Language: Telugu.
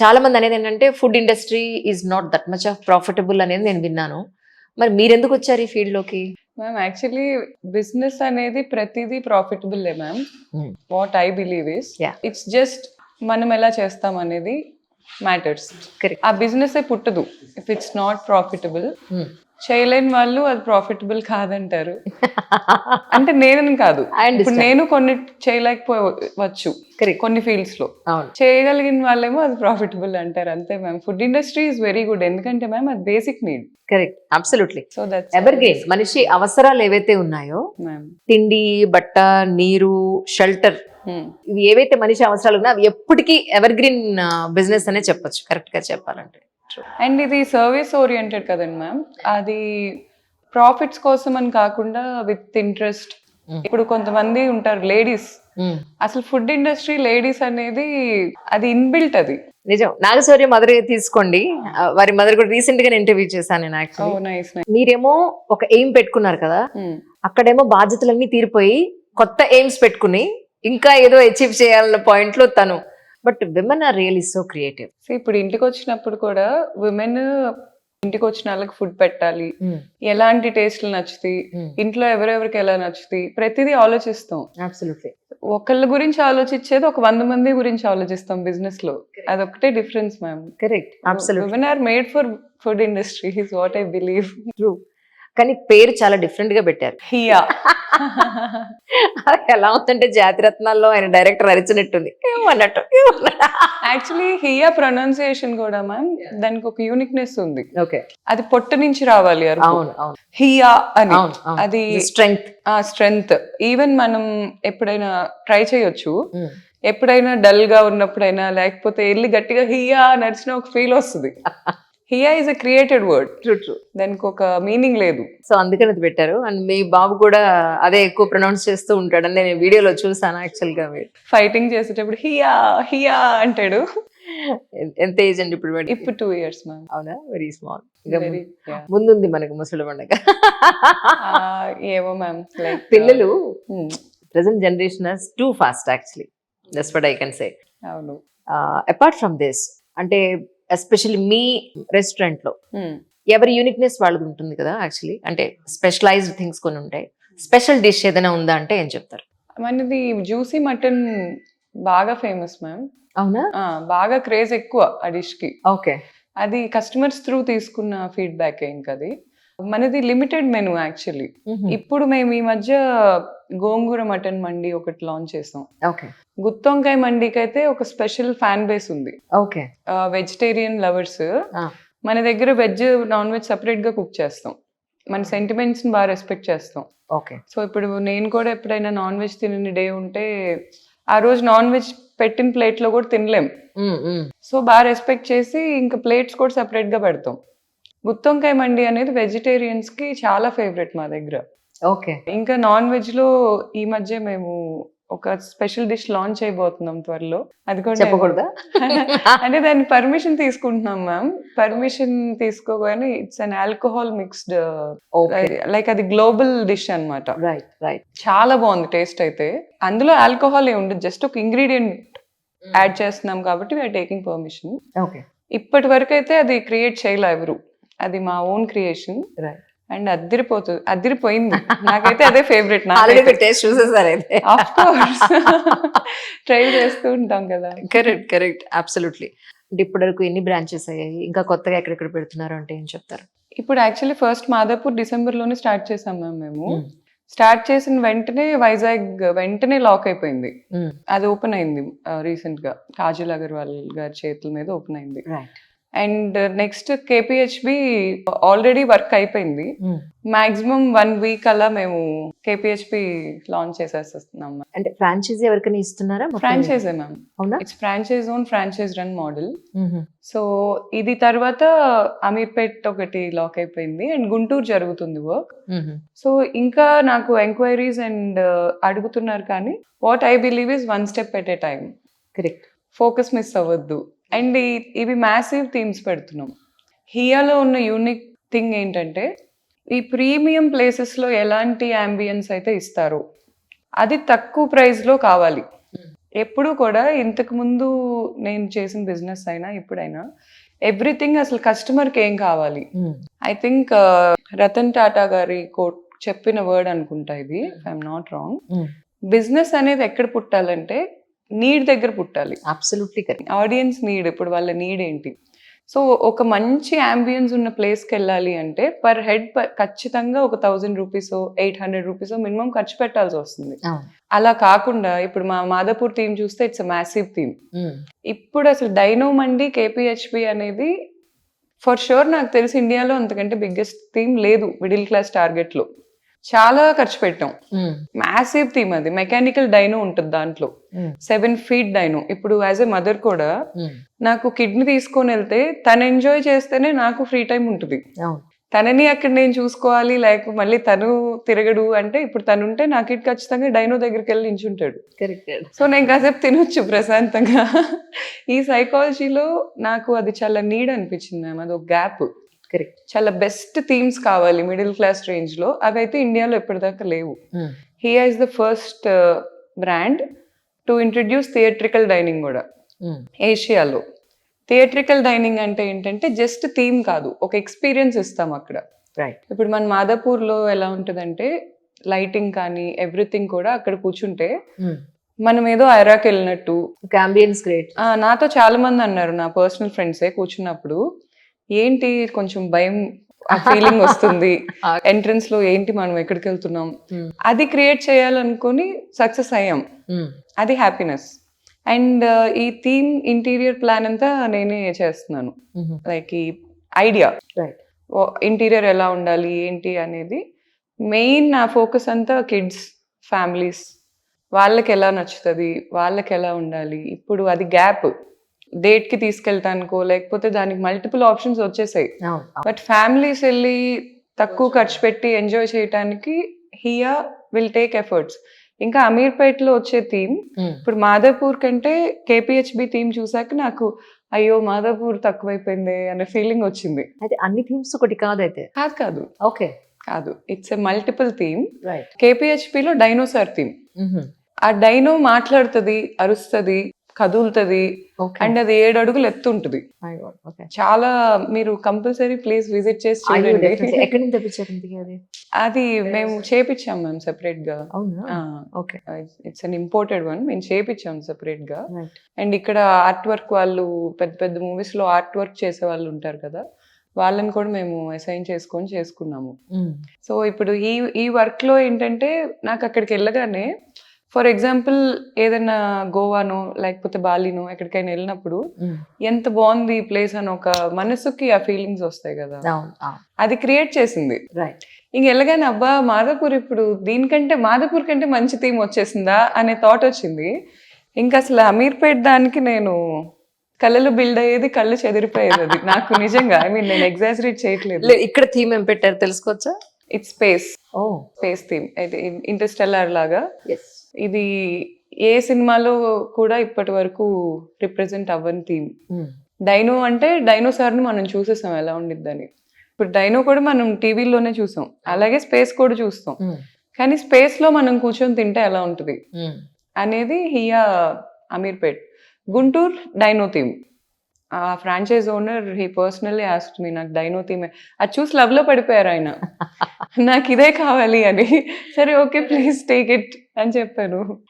చాలా మంది అనేది ఏంటంటే food industry is not that much of profitable అనేది నేను విన్నాను. మరి మీరెందుకు వచ్చారు ఈ ఫీల్డ్ లోకి? మ్యామ్ యాక్చువల్లీ బిజినెస్ అనేది ప్రతిదీ profitable ma'am. What I believe is Yeah. It's just మనం ఎలా చేస్తాం అనేది మ్యాటర్స్. Correct. ఆ బిజినెస్ పుట్టదు ఇఫ్ ఇట్స్ నాట్ ప్రాఫిటబుల్. చేయలేని వాళ్ళు అది ప్రాఫిటబుల్ కాదంటారు. అంటే నేనని కాదు, I ఇప్పుడు understand. నేను కొన్ని చేయలేకపోవచ్చు Correct. కొన్ని ఫీల్డ్స్ లో, అవును. చేయగలిగిన వాళ్ళేమో అది ప్రాఫిటబుల్ అంటారు అంతే ma'am. Food industry is very good ఎందుకంటే మ్యామ్ అది basic need. Correct, absolutely. So that's ever green మనిషి అవసరాలు ఏవైతే ఉన్నాయో, మ్యామ్. తిండి, బట్ట, నీరు, షెల్టర్, ఇవి ఏవైతే మనిషి అవసరాలు ఉన్నాయో అవి ఎప్పటికీ ఎవర్ గ్రీన్ బిజినెస్ అనే చెప్పొచ్చు, కరెక్ట్ గా చెప్పాలంటే. అండ్ ఇది సర్వీస్ ఓరియంటెడ్ కదండి మ్యామ్. అది ప్రాఫిట్స్ కోసం అని కాకుండా విత్ ఇంట్రెస్ట్. ఇప్పుడు కొంతమంది ఉంటారు లేడీస్, అసలు ఫుడ్ ఇండస్ట్రీ లేడీస్ అనేది అది ఇన్బిల్ట్. అది నిజం. నాగశౌర్య మదర్ తీసుకోండి, వారి మదర్ కూడా రీసెంట్ గా ఇంటర్వ్యూ చేశాను నేను యాక్చువల్లీ. నైస్. మీరేమో ఒక ఎయిమ్ పెట్టుకున్నారు కదా, అక్కడేమో బాధ్యతలన్నీ తీరిపోయి కొత్త ఎయిమ్స్ పెట్టుకుని ఇంకా ఏదో అచీవ్ చేయాలన్న పాయింట్ లో తను. But women are really so creative. ఇప్పుడు ఇంటికి వచ్చినప్పుడు కూడా విమెన్ ఇంటికి వచ్చిన వాళ్ళకి ఫుడ్ పెట్టాలి, ఎలాంటి టేస్ట్లు నచ్చుతాయి, ఇంట్లో ఎవరెవరికి ఎలా నచ్చుతాయి, ప్రతిదీ ఆలోచిస్తాం. అబ్సల్యూట్లీ. ఒకళ్ళ గురించి ఆలోచించేది ఒక 100 మంది గురించి ఆలోచిస్తాం బిజినెస్ లో. అదొకటే difference ma'am. Correct, absolutely. Women are made for food industry is what I believe. True. కానీ పేరు చాలా డిఫరెంట్ గా పెట్టారు. హియా. ఎలా ఉందంటే జాతిరత్నాల్లో ఆయన డైరెక్టర్ అరిచినట్టుంది ఏమన్నట్టు. యాక్చువల్లీ హియా ప్రొనౌన్సియేషన్ కూడా మ్యామ్ దానికి ఒక యూనిక్నెస్ ఉంది. ఓకే. అది పొట్టు నుంచి రావాలి. అవును, అవును. హియా అని అది స్ట్రెంగ్త్. స్ట్రెంగ్త్. ఈవెన్ మనం ఎప్పుడైనా ట్రై చేయొచ్చు. ఎప్పుడైనా డల్ గా ఉన్నప్పుడైనా లేకపోతే వెళ్ళి గట్టిగా హియా నడిచిన ఒక ఫీల్ వస్తుంది. Here is a created word. True, true. దానికి ఒక మీనింగ్ లేదు. సో అందుకని అది పెట్టారు. అండ్ మీ బాబు కూడా అదే ఎక్కువ ప్రొనౌన్స్ చేస్తూ ఉంటాడు అని నేను వీడియోలో చూసాను యాక్చువల్ గా. మీరు ఫైటింగ్ చేసేటప్పుడు హియా హియా అంటాడు. ఎంత ఏజ్ అండి ఇప్పుడు? ఇప్పుడు 2 years మ్యామ్. అవునా? Very small. ముందుంది మనకు ముసలి పండుగ. ఏమో మ్యామ్, లైక్ పిల్లలు present generation are too fast actually. That's what I can say. అవును. అపార్ట్ ఫ్రమ్ దిస్, అంటే ఎస్పెషల్లీ మీ రెస్టారెంట్ లో ఎవరి యూనిక్నెస్ వాళ్ళది ఉంటుంది కదా యాక్చువల్లీ. అంటే స్పెషలైజ్డ్ థింగ్స్ కొన్ని ఉంటాయి. స్పెషల్ డిష్ ఏదైనా ఉందా అంటే ఏం చెప్తారు? మనది జ్యూసీ మటన్ బాగా ఫేమస్ మ్యామ్. అవునా? బాగా క్రేజ్ ఎక్కువ ఆ డిష్ కి. ఓకే. అది కస్టమర్స్ త్రూ తీసుకున్న ఫీడ్బ్యాక్ ఇంకది. మనది లిమిటెడ్ మెనూ యాక్చువల్లీ. ఇప్పుడు మేము ఈ మధ్య గోంగూర మటన్ మండి ఒకటి లాంచ్ చేసాం. ఓకే. గుత్తొంకాయ మండికి అయితే ఒక స్పెషల్ ఫ్యాన్ బేస్ ఉంది. ఓకే. Vegetarian lovers. మన దగ్గర వెజ్ నాన్ వెజ్ సపరేట్ గా కుక్ చేస్తాం. మన సెంటిమెంట్స్ ని బాగా రెస్పెక్ట్ చేస్తాం. ఓకే. సో ఇప్పుడు నేను కూడా ఎప్పుడైనా నాన్ వెజ్ తినని డే ఉంటే ఆ రోజు నాన్ వెజ్ పెట్టిన ప్లేట్ లో కూడా తినలేం. సో బాగా రెస్పెక్ట్ చేసి ఇంకా ప్లేట్స్ కూడా సెపరేట్ గా పెడతాం. గుత్తొంకాయ మండి అనేది వెజిటేరియన్స్ కి చాలా ఫేవరెట్ మా దగ్గర. ఓకే. ఇంకా నాన్ వెజ్ లో ఈ మధ్య మేము ఒక స్పెషల్ డిష్ లాంచ్ అయిపోతున్నాం త్వరలో. అది కూడా చెప్పకూడదా? అంటే దాని పర్మిషన్ తీసుకుంటున్నాం మ్యామ్. పర్మిషన్ తీసుకోగానే it's an alcohol mixed, like అది గ్లోబల్ డిష్ అన్నమాట. Right, right. చాలా బాగుంది టేస్ట్ అయితే. అందులో ఆల్కహాల్ ఏ ఉండదు, జస్ట్ ఒక ఇంగ్రీడియంట్ యాడ్ చేస్తున్నాం కాబట్టి వీఆర్ టేకింగ్ పర్మిషన్. ఓకే. ఇప్పటి వరకు అయితే అది క్రియేట్ చేయలే ఎవరు. అది మా ఓన్ క్రియేషన్. రైట్. అండ్ అదిరిపోయింది. నాకైతే అదే ఫేవరెట్. టేస్ట్ చూసేసారు అయితే. ఆఫ్ కోర్స్ ట్రై చేస్తూ ఉంటాం కదా. Correct, correct, absolutely. అంటే ఇప్పటి వరకు ఎన్ని బ్రాంచెస్ అయ్యాయి? ఇంకా కొత్తగా ఎక్కడెక్కడ పెడుతున్నారు అంటే ఏం చెప్తారు? ఇప్పుడు యాక్చువల్లీ ఫస్ట్ మాదాపూర్ డిసెంబర్ లోనే స్టార్ట్ చేసాం మ్యామ్ మేము. స్టార్ట్ చేసిన వెంటనే వైజాగ్ వెంటనే లాక్ అయిపోయింది. అది ఓపెన్ అయింది రీసెంట్ గా, కాజల్ అగర్వాల్ గారి చేతుల మీద ఓపెన్ అయింది. And next KPHB already work అయిపోయింది. మాక్సిమం 1 week అలా మేము కేపీహెచ్బి లాంచ్ చేసేస్తున్నాం. అంటే ఫ్రాంచైజీ ఎవరికైనా ఇస్తున్నారా? ఫ్రాంచైజే మ్యామ్. అవునా? It's franchise own franchise run model. So ఇది తర్వాత అమీర్పేట్ ఒకటి లాక్ అయిపోయింది అండ్ గుంటూరు జరుగుతుంది వర్క్. సో ఇంకా నాకు ఎంక్వైరీస్ అండ్ అడుగుతున్నారు, కానీ what I believe is 1 step at a time. Correct. Focus miss అవ్వద్దు. అండ్ ఇవి మ్యాసివ్ థీమ్స్ పెడుతున్నాం. హియాలో ఉన్న యూనిక్ థింగ్ ఏంటంటే ఈ ప్రీమియం ప్లేసెస్లో ఎలాంటి అంబియన్స్ అయితే ఇస్తారో అది తక్కువ ప్రైస్లో కావాలి. ఎప్పుడు కూడా ఇంతకు ముందు నేను చేసిన బిజినెస్ అయినా ఇప్పుడైనా ఎవ్రీథింగ్ అసలు కస్టమర్కి ఏం కావాలి. ఐ థింక్ రతన్ టాటా గారి కోట్ చెప్పిన వర్డ్ అనుకుంటా ఇది, ఐఎమ్ నాట్ రాంగ్. బిజినెస్ అనేది ఎక్కడ పుట్టాలంటే నీడ్ దగ్గర పుట్టాలి. Absolutely correct. ఆడియన్స్ నీడ్, ఇప్పుడు వాళ్ళ నీడ్ ఏంటి. సో ఒక మంచి అంబియన్స్ ఉన్న ప్లేస్కి వెళ్ళాలి అంటే పర్ హెడ్ ఖచ్చితంగా ఒక 1000 రూపీస్ 800 రూపీస్ మినిమం ఖర్చు పెట్టాల్సి వస్తుంది. అలా కాకుండా ఇప్పుడు మా మాదాపూర్ థీమ్ చూస్తే ఇట్స్ అ మ్యాసివ్ థీమ్. ఇప్పుడు అసలు డైనో మండి కేపీహెచ్పి అనేది ఫర్ షూర్ నాకు తెలిసి ఇండియాలో అంతకంటే బిగ్గెస్ట్ థీమ్ లేదు మిడిల్ క్లాస్ టార్గెట్ లో. చాలా ఖర్చు పెట్టాం. మ్యాసివ్ థీమ్ అది. మెకానికల్ డైనో ఉంటుంది దాంట్లో, 7 feet డైనో. ఇప్పుడు యాజ్ ఎ మదర్ కూడా నాకు కిడ్నీ తీసుకొని వెళ్తే తను ఎంజాయ్ చేస్తేనే నాకు ఫ్రీ టైం ఉంటుంది. తనని అక్కడ నేను చూసుకోవాలి, లేకపోతే మళ్ళీ తను తిరగడు అంటే ఇప్పుడు తను ఉంటే నాకు ఇటు ఖచ్చితంగా డైనో దగ్గరికి వెళ్ళి నించుంటాడు. సో నేను కాసేపు తినొచ్చు ప్రశాంతంగా. ఈ సైకాలజీలో నాకు అది చాలా నీడ్ అనిపించింది మ్యామ్. అది ఒక గ్యాప్. చాలా బెస్ట్ థీమ్స్ కావాలి మిడిల్ క్లాస్ రేంజ్ లో. అవైతే ఇండియాలో ఎప్పటిదాకా లేవు. Here is the first brand to introduce theatrical dining కూడా ఏషియాలో. థియేట్రికల్ డైనింగ్ అంటే ఏంటంటే జస్ట్ థీమ్ కాదు, ఒక ఎక్స్పీరియన్స్ ఇస్తాం అక్కడ. ఇప్పుడు మన మాదాపూర్లో ఎలా ఉంటుందంటే లైటింగ్ కానీ ఎవ్రీథింగ్ కూడా అక్కడ కూర్చుంటే మనం ఏదో ఐరాక్ వెళ్ళినట్టు. నాతో చాలా మంది అన్నారు, నా పర్సనల్ ఫ్రెండ్సే, కూర్చున్నప్పుడు ఏంటి కొంచెం భయం ఆ ఫీలింగ్ వస్తుంది ఎంట్రన్స్ లో, ఏంటి మనం ఎక్కడికి వెళ్తున్నాం. అది క్రియేట్ చేయాలనుకుని సక్సెస్ అయ్యాం. అది హ్యాపీనెస్. అండ్ ఈ థీమ్ ఇంటీరియర్ ప్లాన్ అంతా నేనే చేస్తున్నాను. లైక్ ఈ ఐడియా ఇంటీరియర్ ఎలా ఉండాలి ఏంటి అనేది మెయిన్. నా ఫోకస్ అంతా కిడ్స్, ఫ్యామిలీస్, వాళ్ళకి ఎలా నచ్చుతుంది, వాళ్ళకి ఎలా ఉండాలి. ఇప్పుడు అది గ్యాప్. డేట్ కి తీసుకెళ్తానుకో లేకపోతే దానికి మల్టిపుల్ ఆప్షన్స్ వచ్చేసాయి. బట్ ఫ్యామిలీస్ వెళ్ళి తక్కువ ఖర్చు పెట్టి ఎంజాయ్ చేయడానికి హియా విల్ టేక్ ఎఫర్ట్స్. ఇంకా అమీర్పేటలో వచ్చే థీమ్ ఇప్పుడు మాదాపూర్ కంటే కేపీహెచ్బి థీమ్ చూసాక నాకు అయ్యో మాదాపూర్ తక్కువైపోయింది అనే ఫీలింగ్ వచ్చింది. అయితే అన్ని థీమ్స్ ఒకటి కాదైతే కాదు. ఓకే, కాదు, ఇట్స్ ఎ మల్టిపుల్ థీమ్. కేపీహెచ్బిలో డైనోసార్ థీమ్. ఆ డైనో మాట్లాడుతుంది, అరుస్తుంది, కదులుతుంది, అండ్ అది 7 అడుగులు ఎత్తు ఉంటుంది. చాలా, మీరు కంపల్సరీ ప్లీజ్ విజిట్ చేసి చూడండి. అది మేము చేపించాం మ్యామ్ సెపరేట్ గా. It's an imported one. మేము చేపించాం సెపరేట్ గా. అండ్ ఇక్కడ ఆర్ట్ వర్క్ వాళ్ళు పెద్ద పెద్ద మూవీస్ లో ఆర్ట్ వర్క్ చేసే వాళ్ళు ఉంటారు కదా, వాళ్ళని కూడా మేము అసైన్ చేసుకున్నాము. సో ఇప్పుడు ఈ వర్క్ లో ఏంటంటే నాకు అక్కడికి వెళ్ళగానే, ఫర్ ఎగ్జాంపుల్ ఏదైనా గోవానో లేకపోతే బాలినో ఎక్కడికైనా వెళ్ళినప్పుడు ఎంత బాగుంది ఈ ప్లేస్ అని ఒక మనసుకి ఆ ఫీలింగ్స్ వస్తాయి కదా, అది క్రియేట్ చేసింది. ఇంక వెళ్ళగానే అబ్బా మాదాపూర్ ఇప్పుడు దీనికంటే మాదాపూర్ కంటే మంచి థీమ్ వచ్చేసిందా అనే థాట్ వచ్చింది. ఇంకా అసలు అమీర్పేట్ దానికి నేను కళ్ళలు బిల్డ్ అయ్యేది, కళ్ళు చెదిరిపోయేది అది నాకు నిజంగా. ఐ మీన్ నేను ఎగ్జాజరేట్ చేయట్లేదు. ఇక్కడ థీమ్ ఏం పెట్టారు తెలుసుకోవచ్చా? It's space. Space theme. Interstellar లాగా. ఇది ఏ సినిమాలో కూడా ఇప్పటి వరకు రిప్రజెంట్ అవ్వని థీమ్. డైనో అంటే డైనోసార్ ను మనం చూసేసాం ఎలా ఉండిద్దని. ఇప్పుడు డైనో కూడా మనం టీవీలోనే చూసాం, అలాగే స్పేస్ కూడా చూస్తాం. కానీ స్పేస్ లో మనం కూర్చొని తింటే ఎలా ఉంటుంది అనేది here Ameerpet. Guntur dino theme. ఆ franchise owner he personally asked me, నాకు డైనో థీమ్ అది చూసి లవ్ లో పడిపోయారు ఆయన. నాకు ఇదే కావాలి అని. సరే ఓకే ప్లీజ్ టేక్ ఇట్ అని చెప్పాను.